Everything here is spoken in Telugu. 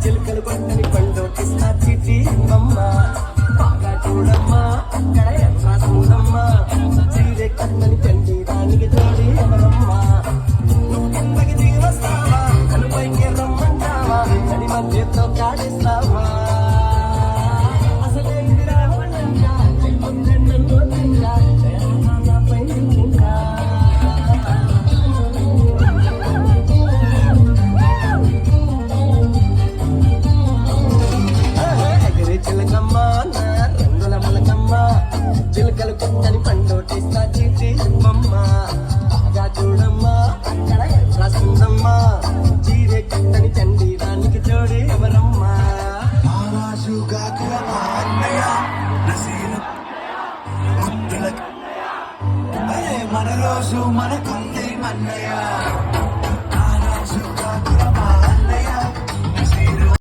చిలుకలు కొట్టని పండోటిస్తా చిట్టి అమ్మ బాగా చూడమ్మా అక్కడ ఎట్లా చూడమ్మా చీరే కట్టని చండి దానికి తోడి ఎవరమ్మా కిందకి దిగి వస్తావా నన్ను పైకి రమ్మంటావా నడి మధ్యతో కాడిస్తావా చిలుకలు కొట్టని పండోటిస్తా చీటి బొమ్మ బాగా చూడమ్మా అక్కడ రాస్తుందమ్మా చీరే కట్టని చండి దానికి జోడి ఎవరమ్మా మన రోజు మనకుంది మన్నయ్య